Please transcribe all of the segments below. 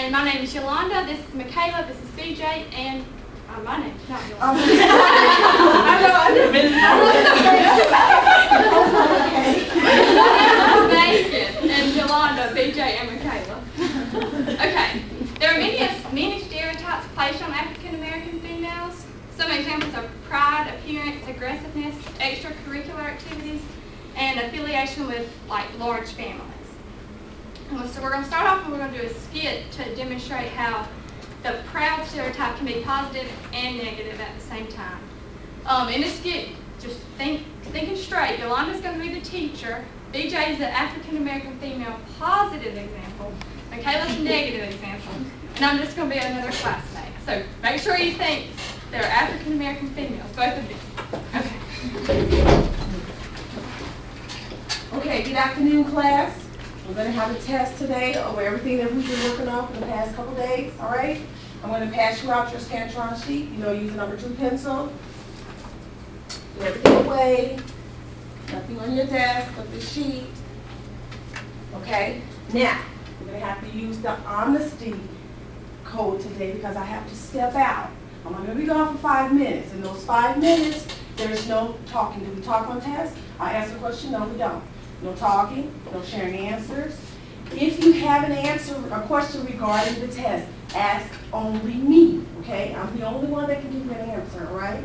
And my name is Yolanda, this is Michaela, this is BJ, and my name's not Yolanda. Megan and Yolanda, BJ and Michaela. Okay, there are many stereotypes placed on African American females. Some examples are pride, appearance, aggressiveness, extracurricular activities, and affiliation with large families. So we're going to start off and we're going to do a skit to demonstrate how the proud stereotype can be positive and negative at the same time. In this skit, just thinking straight, Yolanda's going to be the teacher, BJ is the African American female positive example, Michaela's a negative example, and I'm just going to be another classmate. So make sure you think they're African American females, both of you. Okay. Okay, good afternoon, class. We're going to have a test today over everything that we've been working on for the past couple days, all right? I'm going to pass you out your Scantron sheet. Use a number 2 pencil. Do everything away. Nothing on your desk but the sheet. Okay? Now, we're going to have to use the honesty code today because I have to step out. I'm going to be gone for 5 minutes. In those 5 minutes, there's no talking. Do we talk on test? I answer a question. No, we don't. No talking, no sharing answers. If you have an answer, a question regarding the test, ask only me, okay? I'm the only one that can give you an answer, all right?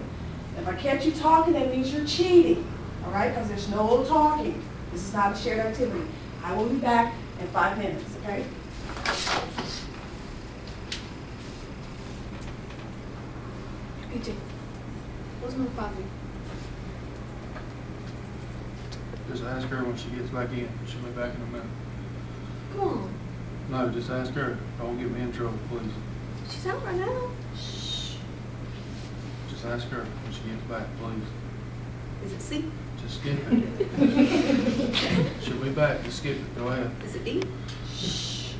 If I catch you talking, that means you're cheating, all right? Because there's no talking. This is not a shared activity. I will be back in 5 minutes, okay? BJ, what's my father? Just ask her when she gets back in. She'll be back in a minute. Come on. No, just ask her. Don't get me in trouble, please. She's out right now. Shh. Just ask her when she gets back, please. Is it C? Just skip it. She'll be back. Just skip it. Go ahead. Is it D? Shh.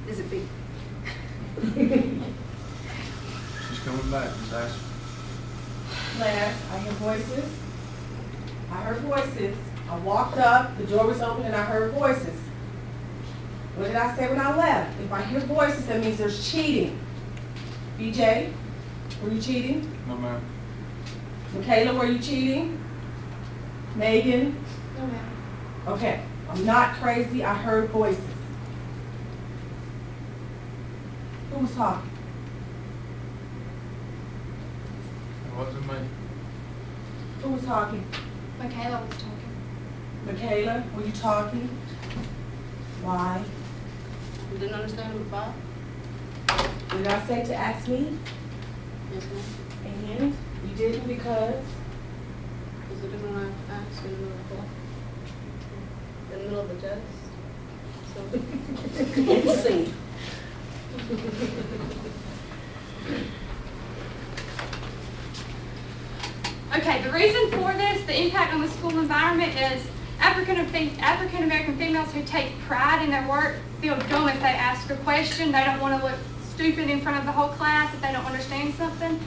Is it B? She's coming back. Just ask her. Class, I hear voices. I heard voices. I walked up, the door was open, and I heard voices. What did I say when I left? If I hear voices, that means there's cheating. BJ, were you cheating? No, ma'am. Michaela, were you cheating? Megan? No, ma'am. Okay, I'm not crazy. I heard voices. Who was talking? It wasn't me. Who was talking? Michaela was talking. Michaela, were you talking? Why? You didn't understand number 5? Did I say to ask me? Yes, ma'am. And you didn't because? Because I didn't want to ask in the middle of the class. In the middle of the test. So. Let's see. Okay, the reason for this, the impact on the school environment is African American females who take pride in their work feel dumb if they ask a question. They don't want to look stupid in front of the whole class if they don't understand something.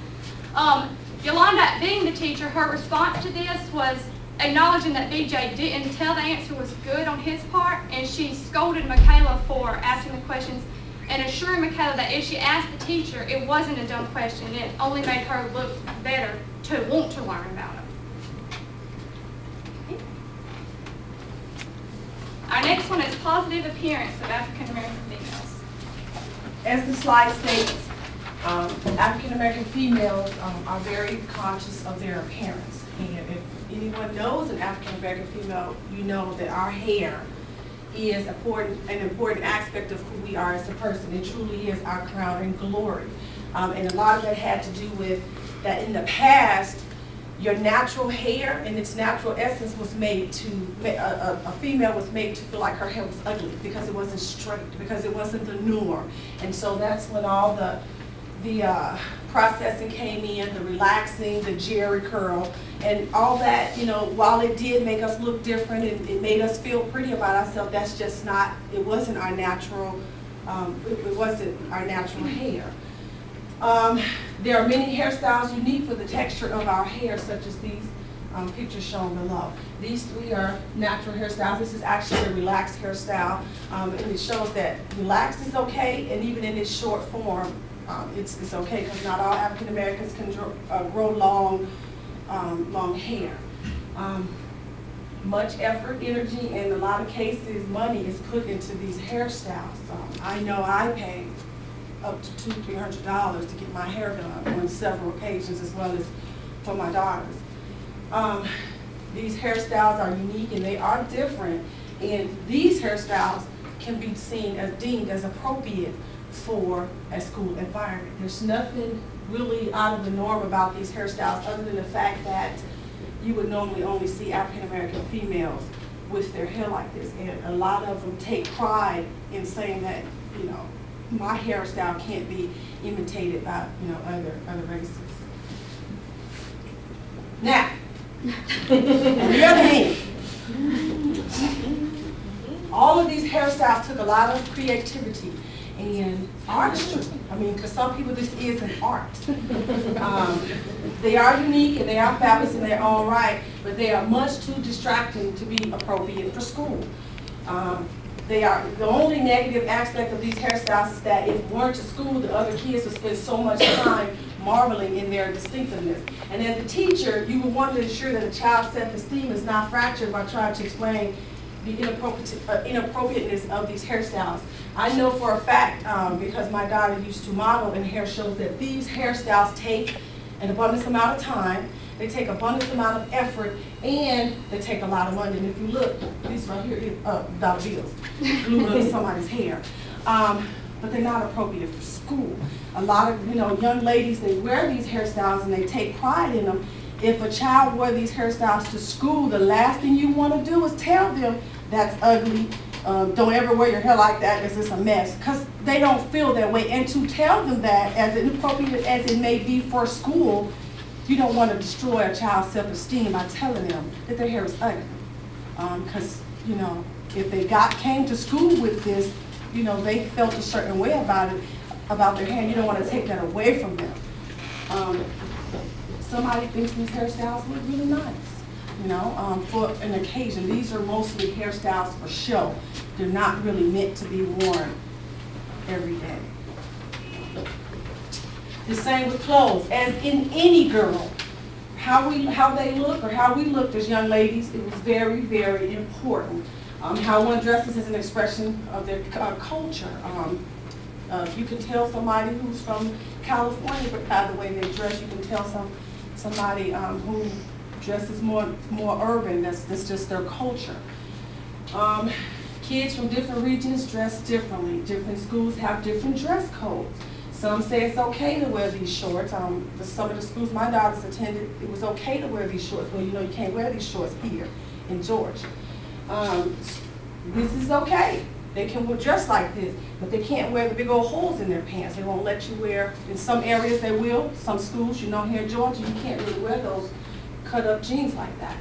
Yolanda, being the teacher, her response to this was acknowledging that BJ didn't tell the answer was good on his part, and she scolded Michaela for asking the questions and assuring Michaela that if she asked the teacher, it wasn't a dumb question. It only made her look better to want to learn about it. Okay. Our next one is positive appearance of African American females. As the slide states, African American females are very conscious of their appearance. And if anyone knows an African American female, you know that our hair is an important aspect of who we are as a person. It truly is our crown and glory. And a lot of that had to do with that in the past, your natural hair in its natural essence was made to, a female was made to feel like her hair was ugly because it wasn't straight, because it wasn't the norm. And so that's when all the processing came in, the relaxing, the jerry curl, and all that, while it did make us look different and it made us feel pretty about ourselves, that's just not, it wasn't our natural, it wasn't our natural hair. There are many hairstyles unique for the texture of our hair, such as these pictures shown below. These three are natural hairstyles. This is actually a relaxed hairstyle, and it shows that relaxed is okay, and even in its short form, it's okay, because not all African Americans can grow long hair. Much effort, energy, and in a lot of cases, money is put into these hairstyles. I know I paid up to $200-300 to get my hair done on several occasions, as well as for my daughters. These hairstyles are unique and they are different, and these hairstyles can be seen as deemed as appropriate for a school environment. There's nothing really out of the norm about these hairstyles, other than the fact that you would normally only see African American females with their hair like this, and a lot of them take pride in saying that, you know, my hairstyle can't be imitated by, you know, other races. Now, on the other hand, all of these hairstyles took a lot of creativity and artistry. I mean, for some people this is an art. They are unique and they are fabulous in their own right, but they are much too distracting to be appropriate for school. They are, the only negative aspect of these hairstyles is that if we weren't to school, the other kids would spend so much time marveling in their distinctiveness. And as a teacher, you would want to ensure that a child's self-esteem is not fractured by trying to explain the inappropriateness of these hairstyles. I know for a fact, because my daughter used to model in hair shows, that these hairstyles take an abundant amount of time, they take abundant amount of effort, and they take a lot of money. And if you look, these right here, dollar bills glued to somebody's hair. But they're not appropriate for school. A lot of, you know, young ladies, they wear these hairstyles and they take pride in them. If a child wore these hairstyles to school, the last thing you want to do is tell them that's ugly, don't ever wear your hair like that because it's a mess, because they don't feel that way. And to tell them that, as inappropriate as it may be for school, you don't want to destroy a child's self-esteem by telling them that their hair is ugly. Because, you know, if they came to school with this, you know, they felt a certain way about it, about their hair. You don't want to take that away from them. Somebody thinks these hairstyles look really nice, you know, for an occasion. These are mostly hairstyles for show. They're not really meant to be worn every day. The same with clothes. As in any girl, how they look or how we looked as young ladies, it was very, very important. How one dresses is an expression of their culture. You can tell somebody who's from California by the way they dress. You can tell somebody who dresses more urban. That's just their culture. Kids from different regions dress differently. Different schools have different dress codes. Some say it's okay to wear these shorts. Some of the schools my daughters attended, it was okay to wear these shorts. Well, you know, you can't wear these shorts here in Georgia. This is okay. They can dress like this, but they can't wear the big old holes in their pants. They won't let you wear, in some areas they will. Some schools, you know, here in Georgia, you can't really wear those cut-up jeans like that.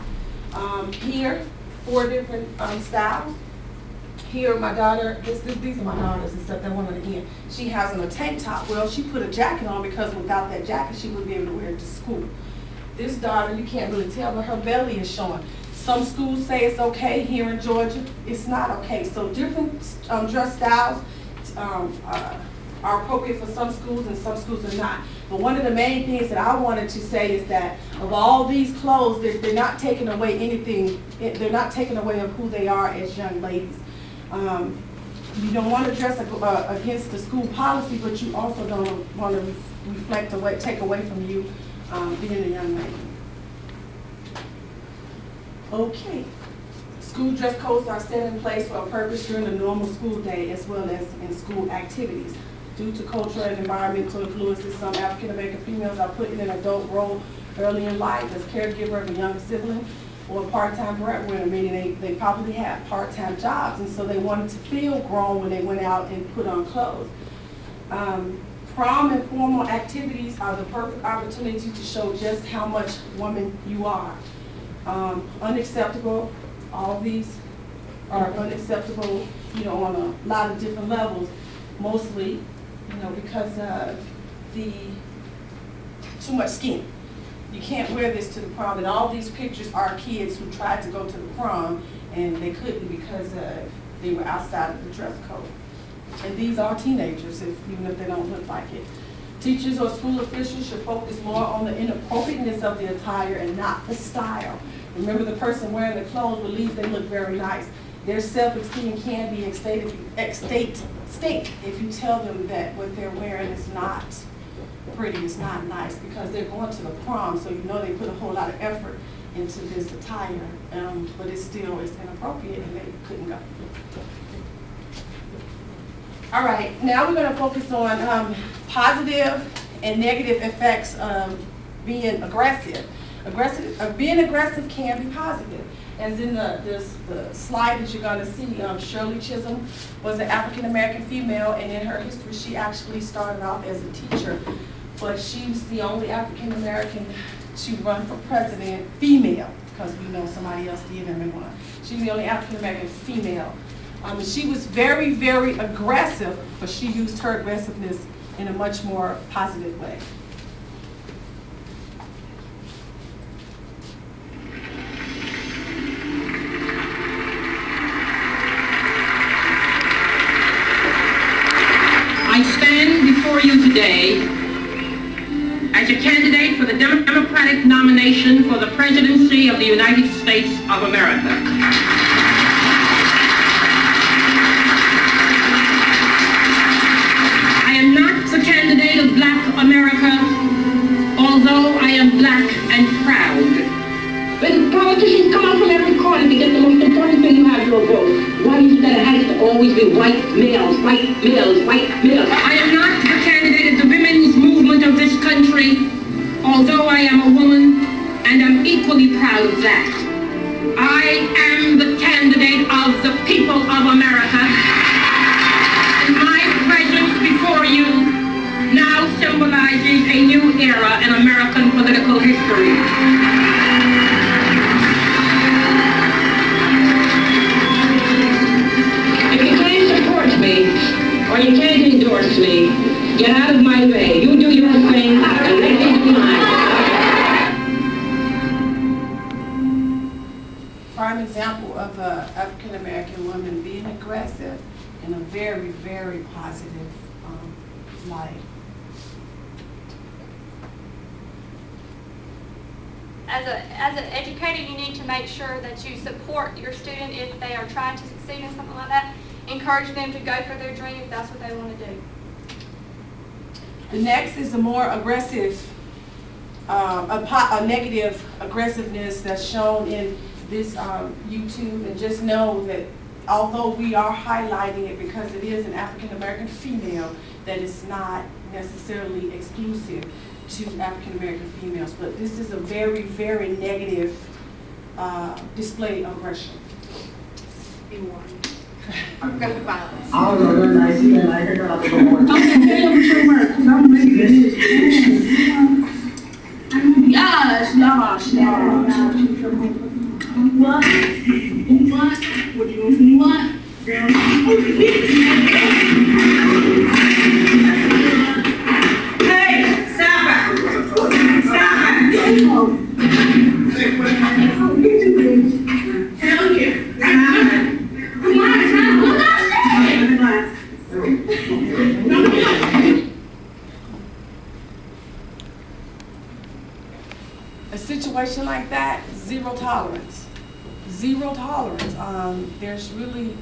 Here, 4 different styles. Here, my daughter, these are my daughters, except that one on the end. She has on a tank top. Well, she put a jacket on because without that jacket, she wouldn't be able to wear it to school. This daughter, you can't really tell, but her belly is showing. Some schools say it's okay. Here in Georgia, it's not okay. So different dress styles are appropriate for some schools and some schools are not. But one of the main things that I wanted to say is that of all these clothes, they're not taking away anything. They're not taking away of who they are as young ladies. You don't want to dress against the school policy, but you also don't want to take away from you being a young lady. Okay. School dress codes are set in place for a purpose during the normal school day as well as in school activities. Due to cultural and environmental influences, some African American females are put in an adult role early in life as caregiver of a younger sibling or a part-time breadwinner, meaning they probably had part-time jobs, and so they wanted to feel grown when they went out and put on clothes. Prom and formal activities are the perfect opportunity to show just how much woman you are. Unacceptable, all these are unacceptable, you know, on a lot of different levels, mostly, you know, because of the too much skin. you can't wear this to the prom. And all these pictures are kids who tried to go to the prom and they couldn't because they were outside of the dress code. And these are teenagers, even if they don't look like it. Teachers or school officials should focus more on the inappropriateness of the attire and not the style. Remember, the person wearing the clothes believes they look very nice. Their self-esteem can be at stake if you tell them that what they're wearing is not pretty, it's not nice, because they're going to the prom, so you know they put a whole lot of effort into this attire, but it's inappropriate and they couldn't go. All right, now we're going to focus on positive and negative effects of being aggressive. Being aggressive can be positive. As in the slide that you're going to see, Shirley Chisholm was an African-American female, and in her history, she actually started off as a teacher, but she was the only African-American to run for president, female, because we know somebody else did and won. She's the only African-American female. She was very, very aggressive, but she used her aggressiveness in a much more positive way. I stand before you today as a candidate for the Democratic nomination for the presidency of the United States of America. I am not the candidate of Black America, although I am black and proud. When politicians come out from every corner to get the most important thing you have, your vote, why is it that it has to always be white males, white males, white males? I am not the candidate of the women's movement of this country, although I am a woman, and I'm equally proud of that. I am the candidate of the people of America, and my presence before you now symbolizes a new era in American political history. Me, or you can't endorse me, get out of my way. You do your thing, and let me do mine. Prime example of an African-American woman being aggressive in a very, very positive light. As an educator, you need to make sure that you support your student if they are trying to succeed in something like that. Encourage them to go for their dream if that's what they want to do. The next is a more aggressive, a negative aggressiveness that's shown in this YouTube, and just know that although we are highlighting it because it is an African-American female, that it's not necessarily exclusive to African-American females, but this is a very, very negative display of aggression. Be warned. Graphic violence. I don't know, I see that I heard about the more. Yes, Hey, stop it! Stop it! Hell yeah. A situation like that, zero tolerance. Zero tolerance. There's really,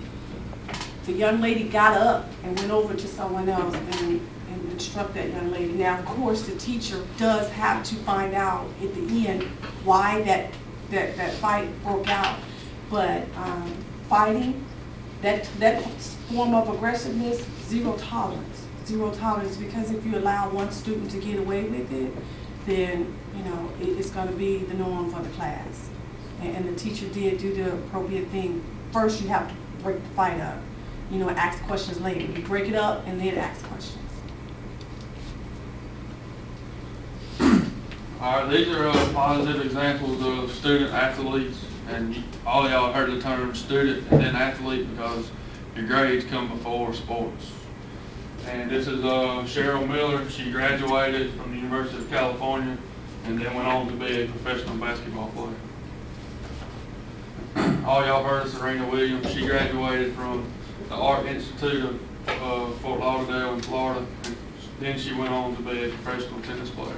the young lady got up and went over to someone else and instruct that young lady. Now, of course, the teacher does have to find out at the end why that fight broke out. But fighting, that form of aggressiveness, zero tolerance. Zero tolerance, because if you allow one student to get away with it, then it's going to be the norm for the class. And the teacher did do the appropriate thing. First, you have to break the fight up. Ask questions later. You break it up and then ask questions. All right, these are positive examples of student athletes, and all y'all heard the term student and then athlete because your grades come before sports. And this is Cheryl Miller. She graduated from the University of California and then went on to be a professional basketball player. All y'all heard of Serena Williams. She graduated from the Art Institute of Fort Lauderdale in Florida, and then she went on to be a professional tennis player.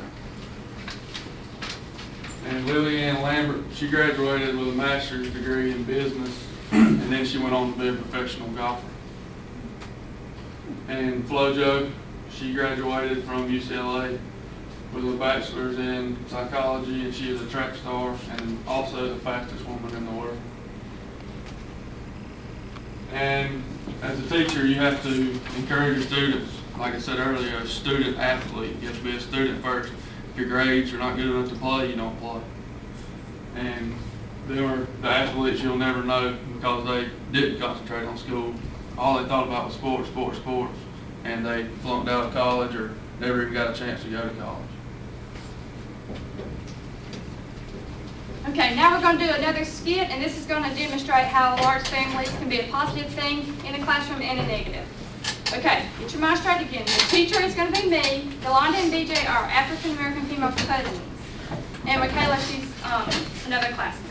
And Lillian Lambert, she graduated with a master's degree in business, and then she went on to be a professional golfer. And FloJo, she graduated from UCLA with a bachelor's in psychology, and she is a track star and also the fastest woman in the world. And as a teacher, you have to encourage your students. Like I said earlier, a student athlete. You have to be a student first. If your grades are not good enough to play, you don't play. And they were the athletes you'll never know because they didn't concentrate on school. All they thought about was sports, sports, sports. And they flunked out of college or never even got a chance to go to college. Okay, now we're going to do another skit, and this is going to demonstrate how large families can be a positive thing in the classroom and a negative. Okay, get your mind straight again. The teacher is going to be me. Yolanda and BJ are African American female cousins. And Michaela, she's another classmate.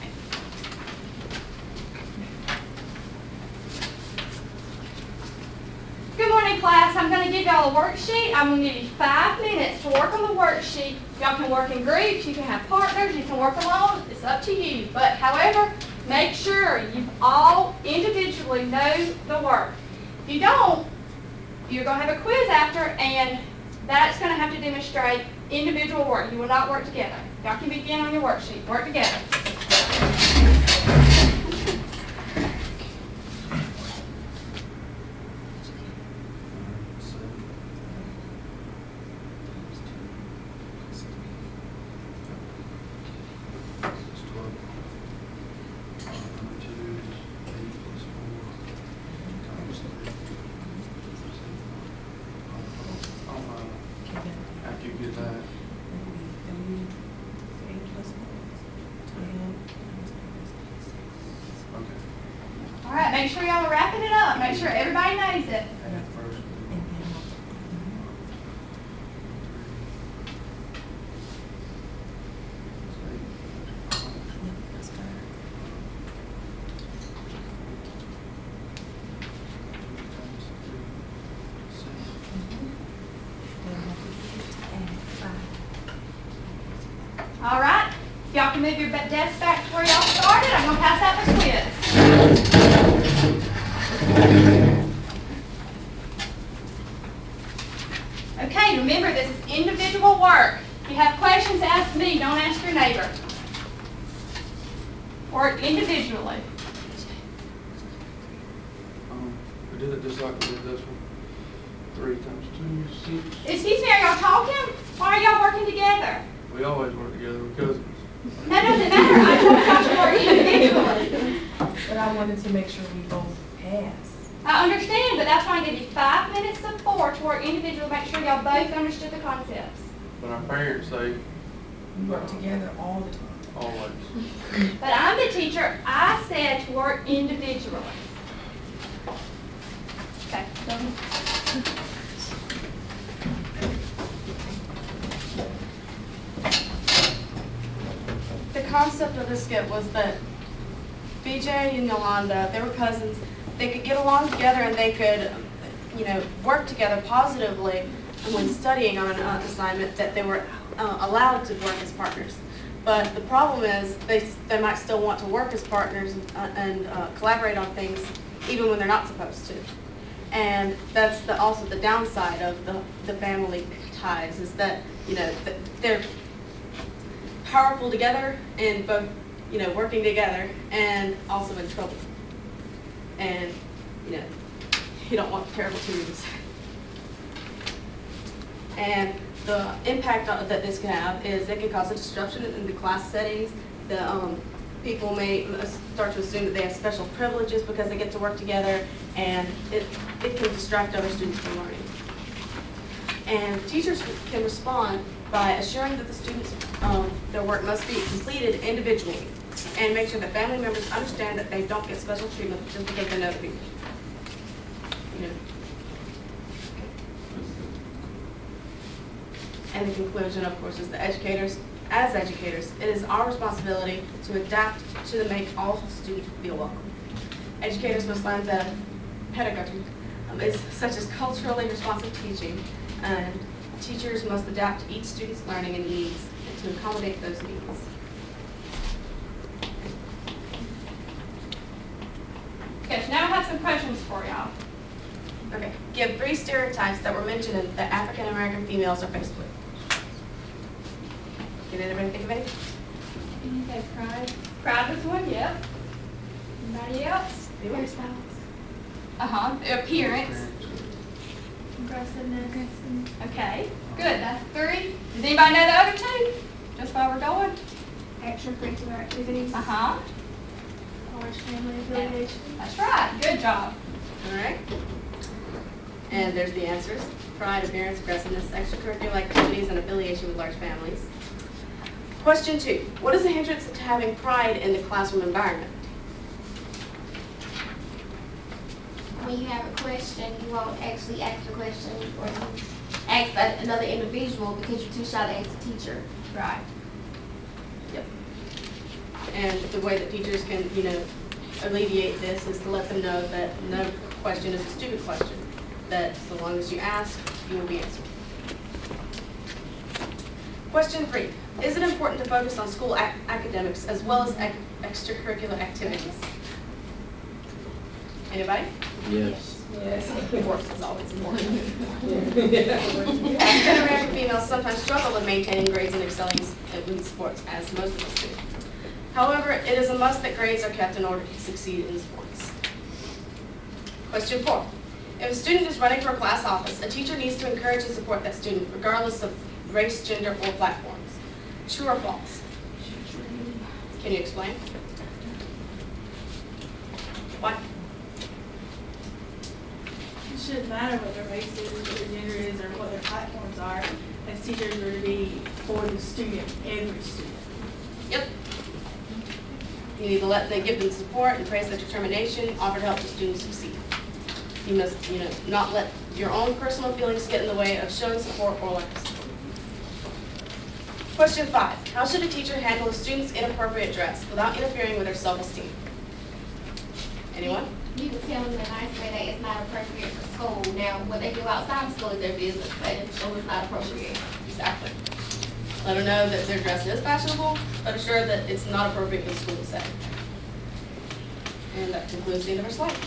Good morning, class. I'm going to give y'all a worksheet. I'm going to give you 5 minutes to work on the worksheet. Y'all can work in groups, you can have partners, you can work alone. It's up to you. But however, make sure you all individually know the work. If you don't, you're going to have a quiz after, and that's going to have to demonstrate individual work. You will not work together. Y'all can begin on your worksheet. Work together. After you get that. Okay. All right, make sure y'all are wrapping it up. Make sure everybody knows it. First. All right, y'all can move your desks back to where y'all started. I'm going to pass out the quiz. Okay, remember this is individual work. If you have questions, ask me. Don't ask your neighbor. Work individually. We did it just like we did this one. 3 times 2 is 6. Excuse me, are y'all talking? Why are y'all working together? We always work together. We're cousins. That doesn't matter. I told y'all to work individually. But I wanted to make sure we both pass. I understand, but that's why I give you 5 minutes before to work individually. Make sure y'all both understood the concepts. But our parents say We work together all the time. always. But I'm the teacher. I said to work individually. Okay. The concept of the skit was that BJ and Yolanda, they were cousins, they could get along together and they could, work together positively when studying on an assignment, that they were allowed to work as partners. But the problem is they might still want to work as partners and collaborate on things even when they're not supposed to. And that's also the downside of the family ties, is that, they're powerful together in both, working together and also in trouble. And, you don't want terrible twos. And the impact that this can have is it can cause a disruption in the class settings. People may start to assume that they have special privileges because they get to work together, and it can distract other students from learning. And teachers can respond by assuring that the students' their work must be completed individually, and make sure that family members understand that they don't get special treatment just because they know the people. And the conclusion, of course, is the educators As educators, it is our responsibility to adapt to make all students feel welcome. Educators must learn that pedagogy is such as culturally responsive teaching, and teachers must adapt to each student's learning and needs and to accommodate those needs. Okay, so now I have some questions for y'all. Okay, give 3 stereotypes that were mentioned in that African American females are faced with. Can anybody think of any? You say pride. Pride was one, yep. Anybody else? Hairstyles. Appearance. Aggressiveness. Okay, good, that's 3. Does anybody know the other 2? Just while we're going? Extracurricular activities. Large family affiliation. That's right, good job. All right. And there's the answers. Pride, appearance, aggressiveness, extracurricular activities, and affiliation with large families. Question 2. What is the hindrance to having pride in the classroom environment? When you have a question, you won't actually ask the question, or you ask another individual because you're too shy to ask the teacher. Right. Yep. And the way that teachers can, alleviate this is to let them know that no question is a stupid question. That so long as you ask, you will be answered. Question 3. Is it important to focus on school academics as well as extracurricular activities? Anybody? Yes. Yes. Of course, it's always important. African American females sometimes struggle with maintaining grades and excelling in sports, as most of us do. However, it is a must that grades are kept in order to succeed in sports. Question 4. If a student is running for a class office, a teacher needs to encourage and support that student, regardless of race, gender, or platforms. True or false? Can you explain? Why? It shouldn't matter what their race is, what their gender is, or what their platforms are. As teachers are to be for the student, every student. Yep. You need to let them give them support and praise their determination, offer to help the student succeed. You must, not let your own personal feelings get in the way of showing support or lack of support. Question 5. How should a teacher handle a student's inappropriate dress without interfering with their self-esteem? Anyone? You can tell them in a nice way that it's not appropriate for school. Now, what they do outside of school is their business, but in school it's not appropriate. Exactly. Let them know that their dress is fashionable, but assure that it's not appropriate for the school setting. And that concludes the end of our slide.